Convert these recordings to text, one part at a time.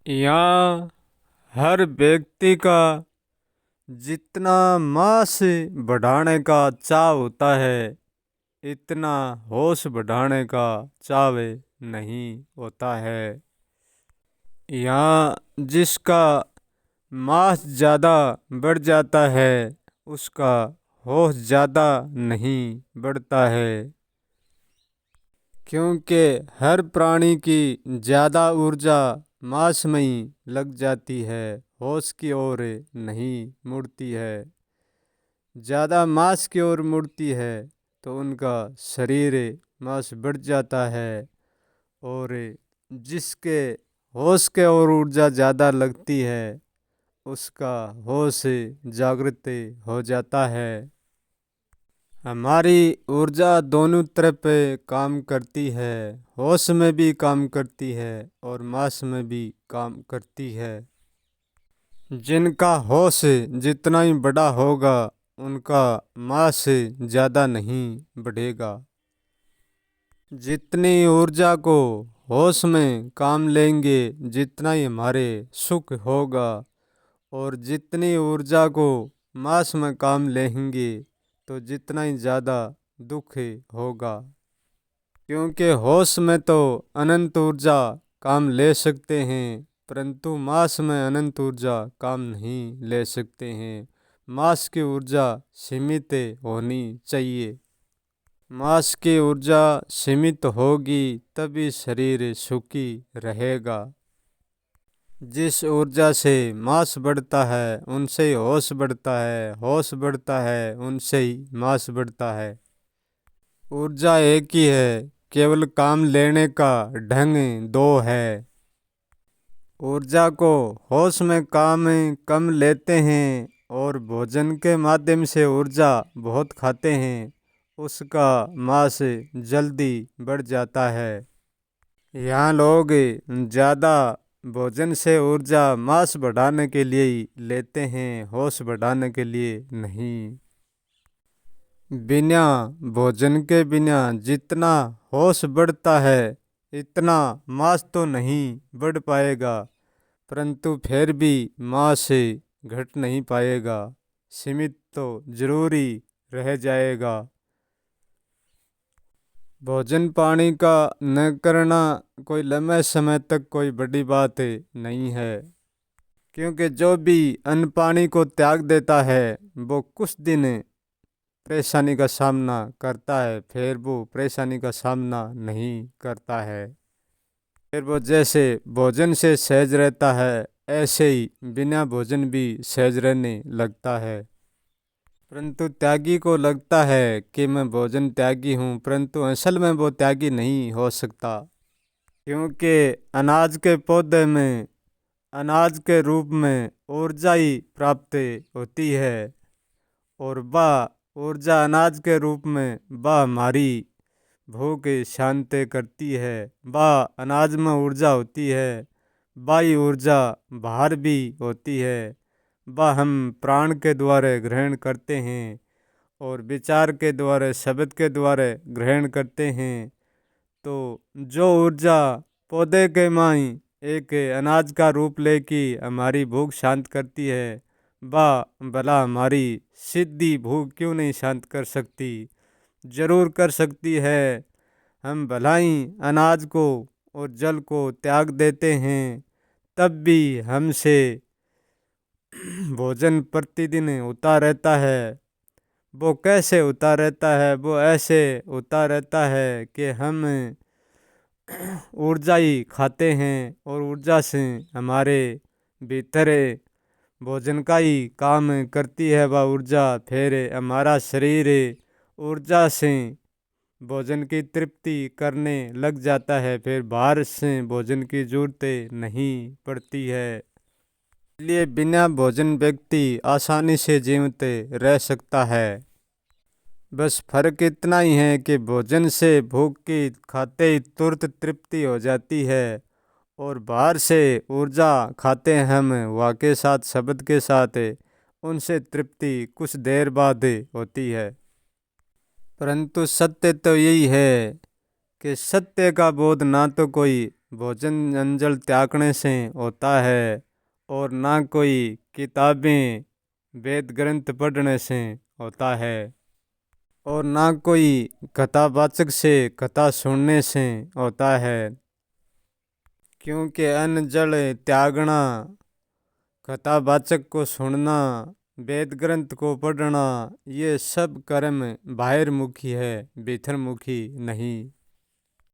यहाँ हर व्यक्ति का जितना मांस बढ़ाने का चाह होता है, इतना होश बढ़ाने का चाव नहीं होता है। यहाँ जिसका मांस ज़्यादा बढ़ जाता है, उसका होश ज़्यादा नहीं बढ़ता है। क्योंकि हर प्राणी की ज़्यादा ऊर्जा मांस में ही लग जाती है, होश की ओर नहीं मुड़ती है। ज़्यादा मांस की ओर मुड़ती है तो उनका शरीर मांस बढ़ जाता है, और जिसके होश के ओर ऊर्जा ज़्यादा लगती है, उसका होश जागृत हो जाता है। हमारी ऊर्जा दोनों तरफ काम करती है, होश में भी काम करती है और मांस में भी काम करती है। जिनका होश जितना ही बड़ा होगा, उनका मांस ज़्यादा नहीं बढ़ेगा। जितनी ऊर्जा को होश में काम लेंगे, जितना ही हमारे सुख होगा, और जितनी ऊर्जा को मांस में काम लेंगे तो जितना ही ज़्यादा दुख होगा। क्योंकि होश में तो अनंत ऊर्जा काम ले सकते हैं, परंतु मांस में अनंत ऊर्जा काम नहीं ले सकते हैं। मांस की ऊर्जा सीमित होनी चाहिए। मांस की ऊर्जा सीमित होगी तभी शरीर सुखी रहेगा। जिस ऊर्जा से मांस बढ़ता है, उनसे ही होश बढ़ता है, होश बढ़ता है उनसे ही मांस बढ़ता है। ऊर्जा एक ही है, केवल काम लेने का ढंग दो है। ऊर्जा को होश में काम कम लेते हैं और भोजन के माध्यम से ऊर्जा बहुत खाते हैं, उसका मांस जल्दी बढ़ जाता है। यहाँ लोग ज़्यादा भोजन से ऊर्जा मांस बढ़ाने के लिए ही लेते हैं, होश बढ़ाने के लिए नहीं। बिना भोजन के बिना जितना होश बढ़ता है, इतना मांस तो नहीं बढ़ पाएगा, परंतु फिर भी मांस घट नहीं पाएगा, सीमित तो जरूरी रह जाएगा। भोजन पानी का न करना कोई लंबे समय तक कोई बड़ी बात नहीं है। क्योंकि जो भी अन्न पानी को त्याग देता है, वो कुछ दिन परेशानी का सामना करता है, फिर वो परेशानी का सामना नहीं करता है। फिर वो जैसे भोजन से सहज रहता है, ऐसे ही बिना भोजन भी सहज रहने लगता है। परंतु त्यागी को लगता है कि मैं भोजन त्यागी हूँ, परंतु असल में वो त्यागी नहीं हो सकता। क्योंकि अनाज के पौधे में अनाज के रूप में ऊर्जा ही प्राप्त होती है, और वह ऊर्जा अनाज के रूप में वह हमारी भूख शांत करती है। वह अनाज में ऊर्जा होती है, वही ऊर्जा बाहर भी होती है। वह हम प्राण के द्वारा ग्रहण करते हैं और विचार के द्वारा, शब्द के द्वारा ग्रहण करते हैं। तो जो ऊर्जा पौधे के माई एक अनाज का रूप लेके हमारी भूख शांत करती है, वह भला हमारी सिद्धि भूख क्यों नहीं शांत कर सकती? जरूर कर सकती है। हम भला ही अनाज को और जल को त्याग देते हैं, तब भी हमसे भोजन प्रतिदिन होता रहता है। वो कैसे होता रहता है? वो ऐसे होता रहता है कि हम ऊर्जा ही खाते हैं, और ऊर्जा से हमारे भीतर भोजन का ही काम करती है वह ऊर्जा। फिर हमारा शरीर ऊर्जा से भोजन की तृप्ति करने लग जाता है, फिर बाहर से भोजन की जरूरत नहीं पड़ती है। इसलिए बिना भोजन व्यक्ति आसानी से जीवित रह सकता है। बस फर्क इतना ही है कि भोजन से भूख की खाते ही तुरंत तृप्ति हो जाती है, और बाहर से ऊर्जा खाते हैं हम वाह साथ, शब्द के साथ, उनसे तृप्ति कुछ देर बाद होती है। परंतु सत्य तो यही है कि सत्य का बोध ना तो कोई भोजन अंजल त्यागने से होता है, और ना कोई किताबें वेद ग्रंथ पढ़ने से होता है, और ना कोई कथावाचक से कथा सुनने से होता है। क्योंकि अन्न जल त्यागना, कथावाचक को सुनना, वेद ग्रंथ को पढ़ना, ये सब कर्म बाहिरमुखी है, भीतरमुखी नहीं।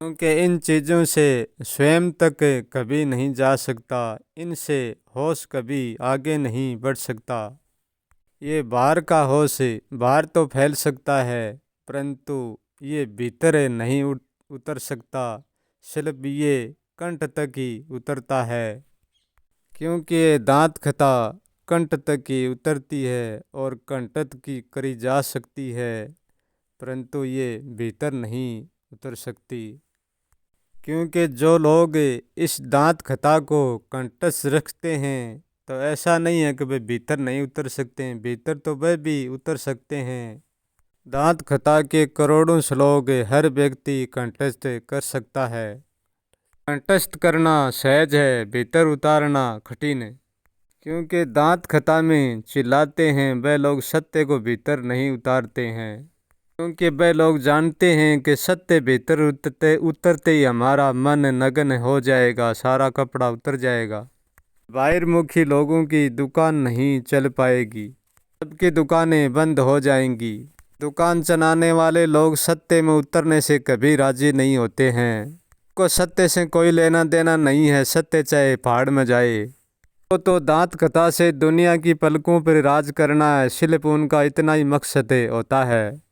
क्योंकि इन चीज़ों से स्वयं तक कभी नहीं जा सकता, इनसे होश कभी आगे नहीं बढ़ सकता। ये बाहर का होश बाहर तो फैल सकता है, परंतु ये भीतर नहीं उतर सकता, सिर्फ ये कंठ तक ही उतरता है। क्योंकि ये दांत खता कंठ तक ही उतरती है और कंठ तक की करी जा सकती है, परंतु ये भीतर नहीं उतर सकती। क्योंकि जो लोग इस दांत खता को कंठस्थ रखते हैं, तो ऐसा नहीं है कि वे भीतर नहीं उतर सकते हैं, भीतर तो वे भी उतर सकते हैं। दांत खता के करोड़ों श्लोक हर व्यक्ति कंठस्थ कर सकता है। कंठस्थ करना सहज है, भीतर उतारना कठिन है। क्योंकि दांत खता में चिल्लाते हैं वे लोग सत्य को भीतर नहीं उतारते हैं। क्योंकि वे लोग जानते हैं कि सत्य भीतर उतरते उतरते ही हमारा मन नग्न हो जाएगा, सारा कपड़ा उतर जाएगा। बाहिरमुखी लोगों की दुकान नहीं चल पाएगी, सबकी दुकानें बंद हो जाएंगी। दुकान चलाने वाले लोग सत्य में उतरने से कभी राजी नहीं होते हैं। को सत्य से कोई लेना देना नहीं है, सत्य चाहे पहाड़ में जाए। तो दांत कथा से दुनिया की पलकों पर राज करना है, सिर्फ उनका इतना ही मकसद होता है।